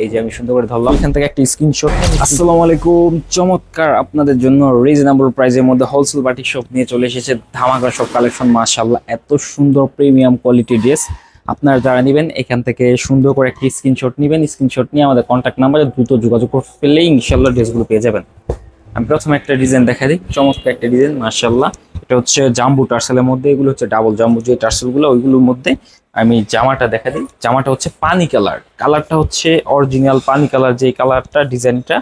এই যে আমি সুন্দর করে ধরলাম, এখান থেকে একটা স্ক্রিনশট। আসসালামু আলাইকুম, চমৎকার আপনাদের জন্য রিজনেবল প্রাইসের মধ্যে হোলসেল বাটিক শপ নিয়ে চলে এসেছে ধামাকা সব কালেকশন। মাশাআল্লাহ, এত সুন্দর প্রিমিয়াম কোয়ালিটি ড্রেস আপনারা যারা নেবেন এখান থেকে সুন্দর করে একটি স্ক্রিনশট নেবেন। স্ক্রিনশট নিয়ে আমাদের কন্ট্যাক্ট নাম্বারে দ্রুত যোগাযোগ করে ফেললে ইনশাআল্লাহ ড্রেসগুলো পেয়ে যাবেন। আমি প্রথমে একটা ডিজাইন দেখা দিই, চমৎকার একটা ডিজাইন মাশাআল্লাহ। এটা হচ্ছে জাম্বু টার্সেলের মধ্যে, এগুলো হচ্ছে ডাবল জাম্বু যে টার্সেলগুলো ওইগুলোর মধ্যে। আমি জামাটা দেখা দিই, জামাটা হচ্ছে পানি কালার, কালারটা হচ্ছে অরিজিনাল পানি কালার, যে কালারটা ডিজাইনটা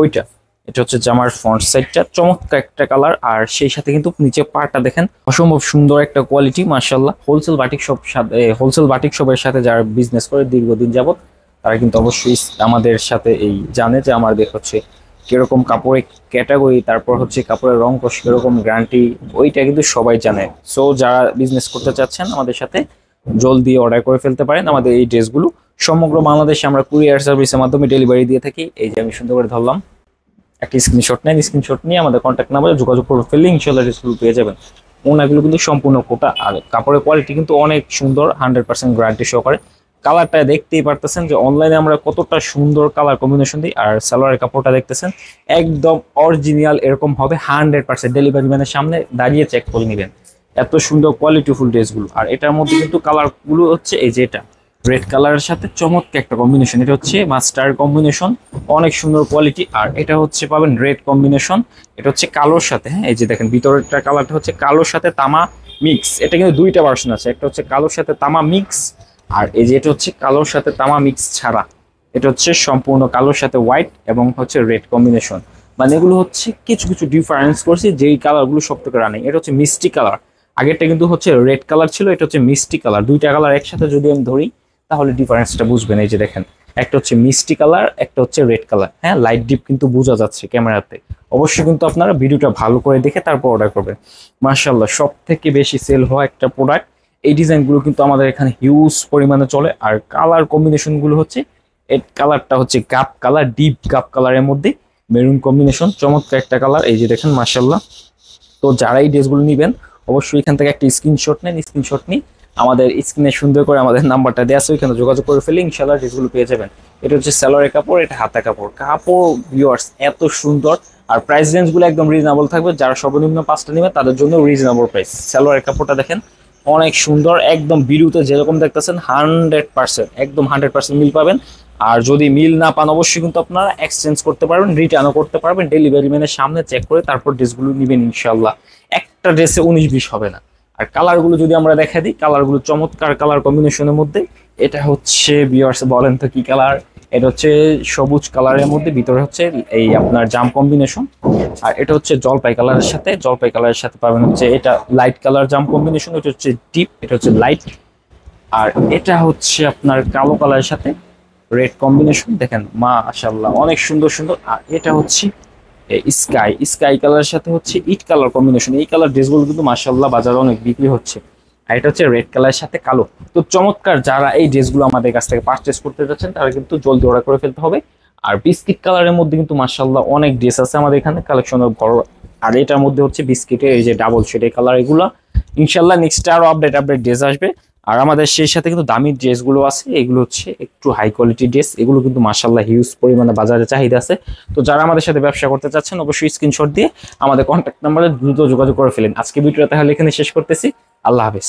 ওইটা। এটা হচ্ছে জামার ফ্রন্ট সাইডটা, চমৎকার একটা কালার। আর সেই সাথে কিন্তু নিচে পাড়টা দেখেন, অসম্ভব সুন্দর একটা কোয়ালিটি মাশাআল্লাহ। হোলসেল বাটিক শপের সাথে যারা বিজনেস করে দীর্ঘদিন যাবত তারা কিন্তু অবশ্যই আমাদের সাথে এই জানে যে আমাদের হচ্ছে কিরকম কাপড়ের ক্যাটাগরি, তারপর হচ্ছে কাপড়ের রং কষ কিরকম, গ্যারান্টি, ওইটা কিন্তু সবাই জানে। সো যারা বিজনেস করতে চাচ্ছেন আমাদের সাথে জলদি অর্ডার করে ফেলতে পারেন। আমাদের এই ড্রেসগুলো সমগ্র বাংলাদেশে আমরা কুরিয়ার সার্ভিসের মাধ্যমে ডেলিভারি দিয়ে থাকি। এই যে আমি সুন্দর করে ধরলাম, একটা স্ক্রিনশট নেন, স্ক্রিনশট নিয়ে আমাদের কন্ট্যাক্ট নাম্বারে যোগাযোগ করে ফেললে ইনশাআল্লাহ ড্রেসগুলো পেয়ে যাবেন। ওনাগুলো কিন্তু সম্পূর্ণ কোটা, আর কাপড়ের কোয়ালিটি কিন্তু অনেক সুন্দর, 100% গ্যারান্টি সহকারে। কালারটা দেখতেই পারতেছেন যে অনলাইনে আমরা কতটা সুন্দর কালার কম্বিনেশন দিই, আর সালোয়ারের কাপড়টা দেখতেছেন একদম অরিজিনাল এরকম হবে 100%। ডেলিভারি ম্যানের সামনে দাঁড়িয়ে চেক করে নেবেন, এত সুন্দর কোয়ালিটিফুল ড্রেসগুলো। আর এটার মধ্যে কিন্তু কালারগুলো হচ্ছে এই যে এটা রেড কালারের সাথে চমৎকার একটা কম্বিনেশন, এটা হচ্ছে মাস্টার কম্বিনেশন, অনেক সুন্দর কোয়ালিটি। আর এটা হচ্ছে পাবেন রেড কম্বিনেশন, এটা হচ্ছে কালোর সাথে, হ্যাঁ এই যে দেখেন ভিতরেরটা কালারটা হচ্ছে কালোর সাথে তামা মিক্স। এটা কিন্তু দুইটা ভার্সন আছে, একটা হচ্ছে কালোর সাথে তামা মিক্স, আর এই যে এটা হচ্ছে কালোর সাথে তামা মিক্স ছাড়া। এটা হচ্ছে সম্পূর্ণ কালোর সাথে হোয়াইট এবং হচ্ছে রেড কম্বিনেশন। মানে এগুলো হচ্ছে কিছু কিছু ডিফারেন্স করছি, যেই কালারগুলো সব থেকে রানিং। এটা হচ্ছে মিষ্টি কালার, আগেরটা কিন্তু হচ্ছে রেড কালার ছিল, এটা হচ্ছে মিষ্টি কালার। দুইটা কালার একসাথে যদি আমি ধরি তাহলে ডিফারেন্সটা বুঝবেন। এই যে দেখেন, একটা হচ্ছে মিষ্টি কালার, একটা হচ্ছে রেড কালার। হ্যাঁ, লাইট ডিপ কিন্তু বোঝা যাচ্ছে ক্যামেরাতে। অবশ্যই কিন্তু আপনারা ভিডিওটা ভালো করে দেখে তারপর অর্ডার করবেন। মাশাআল্লাহ, সব থেকে বেশি সেল হওয়া একটা প্রোডাক্ট। এই ডিজাইনগুলো কিন্তু আমাদের এখানে হিউজ পরিমাণে চলে। আর কালার কম্বিনেশনগুলো হচ্ছে, এই কালারটা হচ্ছে গাপ কালার, ডিপ গাপ কালারের মধ্যে মেরুন কম্বিনেশন, চমৎকার একটা কালার। এই যে দেখেন মাশাআল্লাহ। তো যারা এই ড্রেসগুলো নেবেন অবশ্যই এখান থেকে একটা স্ক্রিনশট নেন, স্ক্রিনশট নিয়ে আমাদের স্ক্রিনে সুন্দর করে আমাদের নাম্বারটা দেওয়া আছে, ওইখানে যোগাযোগ করে ফেলে ইনশাআল্লাহ ড্রেসগুলো পেয়ে যাবেন। এটা হচ্ছে সালোয়ারের কাপড়, এটা হাতা কাপড়। কাপড় ভিউয়ার্স এত সুন্দর, আর প্রাইস রেঞ্জগুলো একদম রিজনেবল থাকবে। যারা সর্বনিম্ন 5টা নেবে তাদের জন্য রিজনেবল প্রাইস। সালোয়ারের কাপড়টা দেখেন অনেক সুন্দর, একদম ভিডিওতে যেরকম দেখতেছেন 100% একদম 100% মিল পাবেন। আর যদি মিল না পান অবশ্যই কিন্তু আপনারা এক্সচেঞ্জ করতে পারবেন, রিটার্নও করতে পারবেন। ডেলিভারি ম্যানের সামনে চেক করে তারপর ড্রেসগুলো নেবেন ইনশাআল্লাহ। একটা ড্রেসে 19-20 হবে না। আর কালারগুলো যদি আমরা দেখা দিই, কালারগুলো চমৎকার কালার কম্বিনেশনের মধ্যে। এটা হচ্ছে ভিউয়ার্স বলেন তো কি কালার, এটা হচ্ছে সবুজ কালারের মধ্যে, ভিতরে হচ্ছে এই আপনার জাম কম্বিনেশন। আর এটা হচ্ছে জলপাই কালারের সাথে পাবেন হচ্ছে এটা লাইট কালার জাম কম্বিনেশন, এটা হচ্ছে ডিপ, এটা হচ্ছে লাইট। আর এটা হচ্ছে আপনার কালো কালারের সাথে রেড কম্বিনেশন। দেখেন মাশাআল্লাহ অনেক সুন্দর সুন্দর। আর এটা হচ্ছে স্কাই কালারের সাথে হচ্ছে ইট কালার কম্বিনেশন। এই কালার ড্রেসগুলো কিন্তু মাশাআল্লাহ বাজারে অনেক বিক্রি হচ্ছে। আর এটা হচ্ছে রেড কালারের সাথে কালো। তো চমৎকার, যারা এই ড্রেসগুলো আমাদের কাছ থেকে পারচেস করতে যাচ্ছেন তারা কিন্তু জলদি অর্ডার করে ফেলতে হবে। আর বিস্কিট কালারের মধ্যে কিন্তু মাশাআল্লাহ অনেক ড্রেস আছে আমাদের এখানে, কালেকশনের বড়। আর এটার মধ্যে হচ্ছে বিস্কিটের এই যে ডাবল শেডের কালার, এগুলো ইনশাআল্লাহ নেক্সট আরো আপডেট ড্রেস আসবে। আর আমাদের সেই সাথে কিন্তু দামি ড্রেসগুলো আছে, এগুলো হচ্ছে একটু হাই কোয়ালিটি ড্রেস, এগুলো কিন্তু মাশাআল্লাহ হিউজ পরিমাণে বাজারে চাহিদা আছে। তো যারা আমাদের সাথে ব্যবসা করতে চাচ্ছেন অবশ্যই স্ক্রিনশট দিয়ে আমাদের কন্ট্যাক্ট নাম্বারে দ্রুত যোগাযোগ করে ফেলেন। আজকে ভিডিওটা তাহলে এখানে শেষ করতেছি। আল্লাহ হাফেজ।